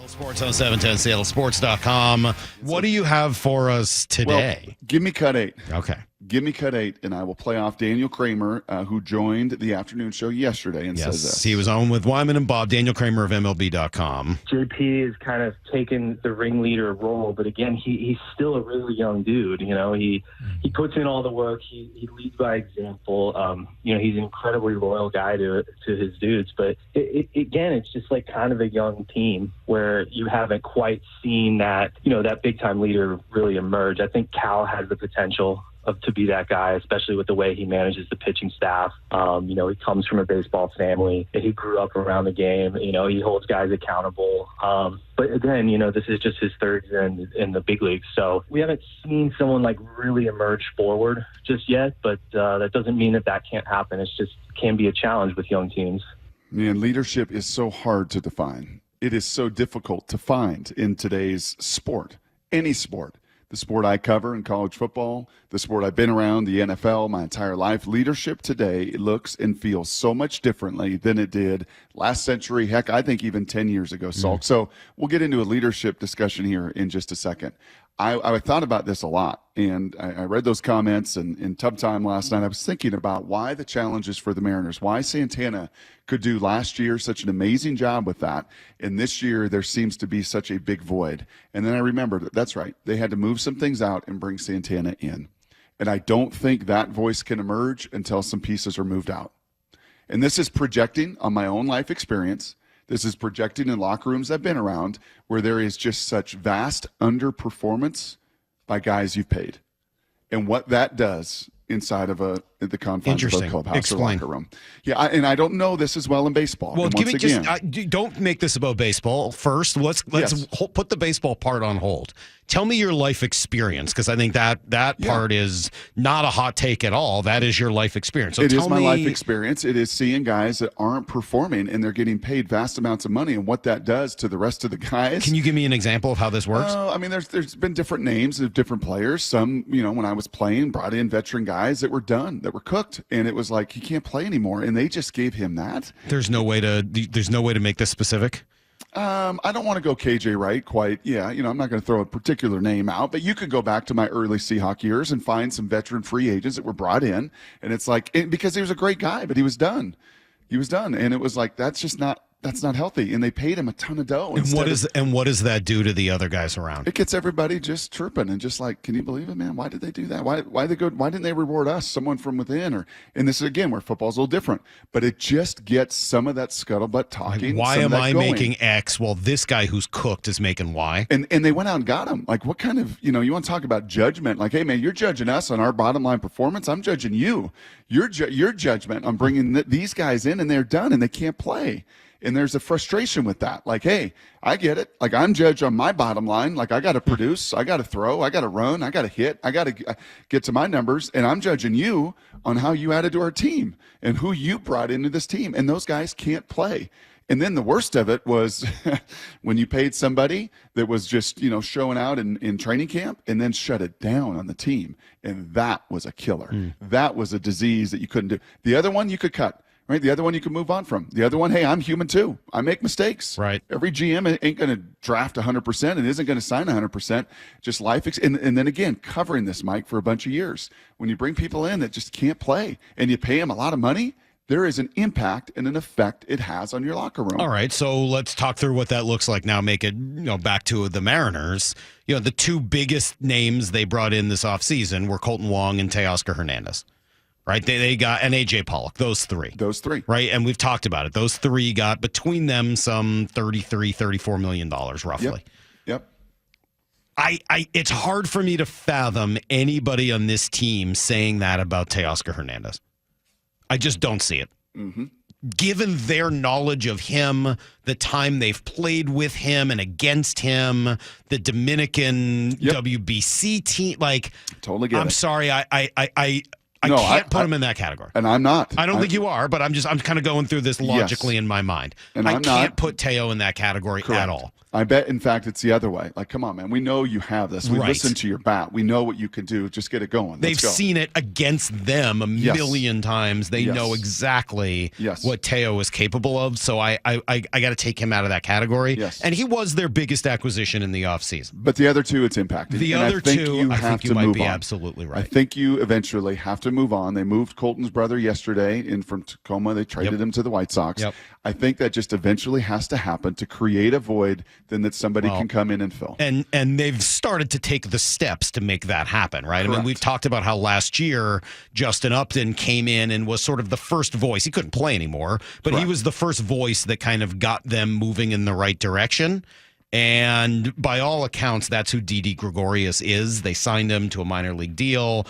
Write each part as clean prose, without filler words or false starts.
Sports on 710 SeattleSports.com. What do you have for us today? Well, give me cut 8. Okay. Give me cut 8, and I will play off Daniel Kramer, who joined the afternoon show yesterday and says this. He was on with Wyman and Bob, Daniel Kramer of MLB.com. JP has kind of taken the ringleader role, but again, he's still a really young dude. You know, he puts in all the work. He leads by example. He's an incredibly loyal guy to his dudes. But again, it's just like kind of a young team where you haven't quite seen that, that big time leader really emerge. I think Cal has the potential to be that guy, especially with the way he manages the pitching staff. He comes from a baseball family. He grew up around the game. He holds guys accountable. But again, this is just his third year in the big leagues. So we haven't seen someone like really emerge forward just yet, but that doesn't mean that can't happen. It's just can be a challenge with young teams. Man, leadership is so hard to define. It is so difficult to find in today's sport, any sport. The sport I cover in college football, the sport I've been around, the NFL, my entire life. Leadership today looks and feels so much differently than it did last century. Heck, I think even 10 years ago, Salk. So we'll get into a leadership discussion here in just a second. I thought about this a lot, and I read those comments in Tub Time last night. I was thinking about why the challenges for the Mariners, why Santana could do last year such an amazing job with that, and this year there seems to be such a big void. And then I remembered, that's right, they had to move some things out and bring Santana in. And I don't think that voice can emerge until some pieces are moved out. And this is projecting on my own life experience. This is projecting in locker rooms I've been around where there is just such vast underperformance by guys you've paid. And what that does inside of the confines of a clubhouse or locker room. Yeah, and I don't know this as well in baseball. Well, don't make this about baseball first. Let's put the baseball part on hold. Tell me your life experience, because I think that part is not a hot take at all. That is your life experience. So it is my life experience. It is seeing guys that aren't performing and they're getting paid vast amounts of money, and what that does to the rest of the guys. Can you give me an example of how this works? There's been different names of different players. Some, when I was playing, brought in veteran guys that were done, that were cooked, and it was like he can't play anymore, and they just gave him that. There's no way to make this specific. I don't want to go KJ Wright quite. Yeah, I'm not going to throw a particular name out, but you could go back to my early Seahawk years and find some veteran free agents that were brought in, and it's like because he was a great guy, but he was done. And it was like that's not healthy, and they paid him a ton of dough. And what does that do to the other guys around? It gets everybody just chirping and just like, can you believe it, man? Why did they do that? Why didn't they reward us, someone from within? And this is again where football's a little different, but it just gets some of that scuttlebutt talking. Why am I making X while this guy who's cooked is making Y? And they went out and got him. Like, what kind of, you want to talk about judgment? Like, hey man, you're judging us on our bottom line performance. I'm judging you. Your judgment on bringing these guys in, and they're done and they can't play. And there's a frustration with that. Like, hey, I get it. Like, I'm judged on my bottom line. Like, I got to produce. I got to throw. I got to run. I got to hit. I got to get to my numbers. And I'm judging you on how you added to our team and who you brought into this team. And those guys can't play. And then the worst of it was when you paid somebody that was just, showing out in training camp and then shut it down on the team. And that was a killer. That was a disease that you couldn't do. The other one you could cut. Right, the other one you can move on from. The other one, hey, I'm human too. I make mistakes. Right. Every GM ain't going to draft 100% and isn't going to sign 100%. Just life. And then again, covering this, Mike, for a bunch of years. When you bring people in that just can't play and you pay them a lot of money, there is an impact and an effect it has on your locker room. All right, so let's talk through what that looks like now. Make it, back to the Mariners. The two biggest names they brought in this offseason were Colton Wong and Teoscar Hernandez. Right, they got an AJ Pollock. Those three. Right, and we've talked about it. Those three got between them some $34 million roughly. Yep. It's hard for me to fathom anybody on this team saying that about Teoscar Hernandez. I just don't see it. Mm-hmm. Given their knowledge of him, the time they've played with him and against him, the Dominican WBC team, like, totally get it. I'm sorry, I can't put him in that category. And I'm not. I don't think you are, but I'm kind of going through this logically in my mind. And I can't put Teo in that category at all. I bet, in fact, it's the other way. Like, come on, man. We know you have this. We Right. listen to your bat. We know what you can do. Just get it going. They've Let's go. seen it against them a Yes. million times. They Yes. know exactly Yes. what Teo is capable of. So I got to take him out of that category. Yes. And he was their biggest acquisition in the offseason. But the other two, it's impacted. The And other I think two, you I have think to you might move be on. absolutely I right. think you eventually have to move on. They moved Colton's brother yesterday in from Tacoma. They traded Yep. him to the White Sox. Yep. I think that just eventually has to happen to create a void then that somebody Well, can come in and fill. And they've started to take the steps to make that happen, right? I mean, Correct. we've talked about how last year Justin Upton came in and was sort of the first voice. He couldn't play anymore, but he Correct. was the first voice that kind of got them moving in the right direction. And by all accounts, that's who Didi Gregorius is. They signed him to a minor league deal.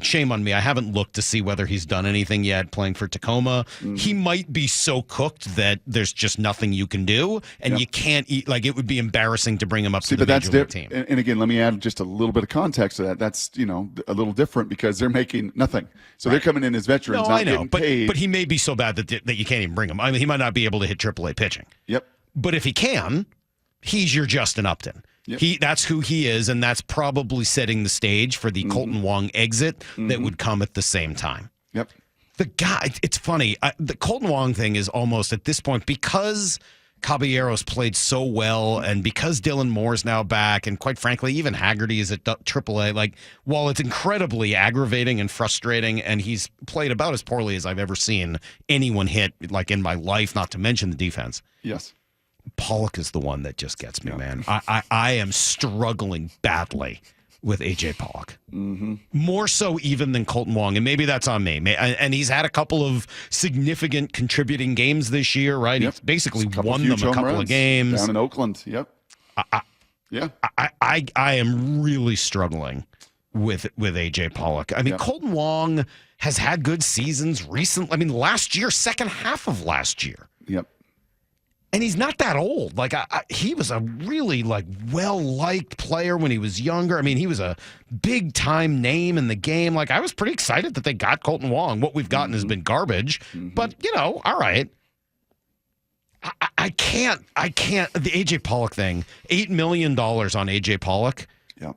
Shame on me. I haven't looked to see whether he's done anything yet playing for Tacoma. He might be so cooked that there's just nothing you can do, and Yep. you can't eat. Like, it would be embarrassing to bring him up See, to the but that's major league different. team. And again, let me add just a little bit of context to that. That's a little different because they're making nothing, so they're coming in as veterans, No, not I know, getting but paid. he may be so bad that you can't even bring him. I mean, he might not be able to hit AAA pitching. Yep. But if he can, he's your Justin Upton. Yep. That's who he is, and that's probably setting the stage for the Colton Wong exit that would come at the same time. Yep. The guy, it's funny. The Colton Wong thing is almost at this point because Caballeros played so well, and because Dylan Moore's now back, and quite frankly, even Haggerty is at AAA. Like, while it's incredibly aggravating and frustrating, and he's played about as poorly as I've ever seen anyone hit, like in my life, not to mention the defense. Yes. Pollock is the one that just gets me, man. I am struggling badly with A.J. Pollock. More so even than Colton Wong, and maybe that's on me. And he's had a couple of significant contributing games this year, right? Yep. He's basically Couple won them huge a home couple of runs games. down in Oakland. Yep. Yeah. I am really struggling with A.J. Pollock. I mean, Yep. Colton Wong has had good seasons recently. I mean, last year, second half of last year. Yep. And he's not that old. Like, he was a really, well-liked player when he was younger. I mean, he was a big-time name in the game. Like, I was pretty excited that they got Colton Wong. What we've gotten has been garbage. But, all right. I can't. The A.J. Pollock thing, $8 million on A.J. Pollock Yep.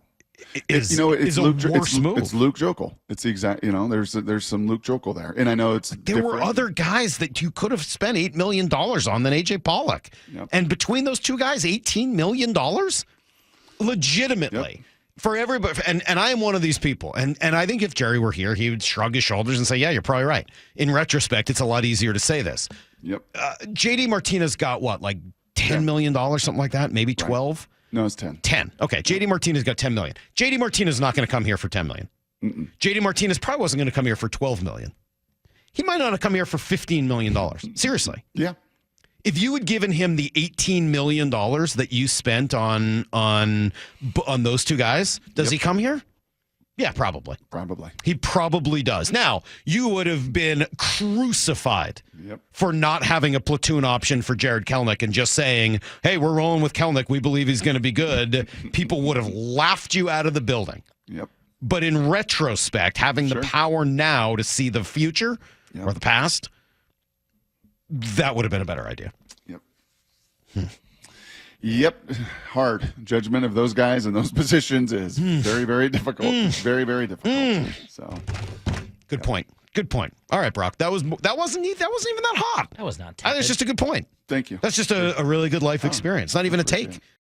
is it's a Luke. worse move. It's Luke Jokel. It's the exact. There's some Luke Jokel there, and I know it's. There were other guys that you could have spent $8 million on than A.J. Pollock. Yep. And between those two guys, $18 million? Legitimately. Yep. For everybody. And I am one of these people. And I think if Jerry were here, he would shrug his shoulders and say, yeah, you're probably right. In retrospect, it's a lot easier to say this. Yep. J.D. Martinez got what, like $10 million, something like that? Maybe 12? No, it's 10. 10. Okay. J.D. Martinez got $10 million. J.D. Martinez is not going to come here for $10 million. J.D. Martinez probably wasn't going to come here for $12 million. He might not have come here for $15 million. Seriously. Yeah. If you had given him the $18 million that you spent on those two guys, does he come here? Yeah, probably. Probably. He probably does. Now, you would have been crucified Yep. for not having a platoon option for Jared Kelnick and just saying, hey, we're rolling with Kelnick. We believe he's going to be good. People would have laughed you out of the building. Yep. But in retrospect, having the power now to see the future or the past, that would have been a better idea. Yep. Yep. Hard. Judgment of those guys in those positions is very, very difficult. Very, very difficult. So Good point. Good point. All right, Brock. That wasn't even that hot. That was not That's just a good point. thank you. That's just a really good life experience. Not even a take.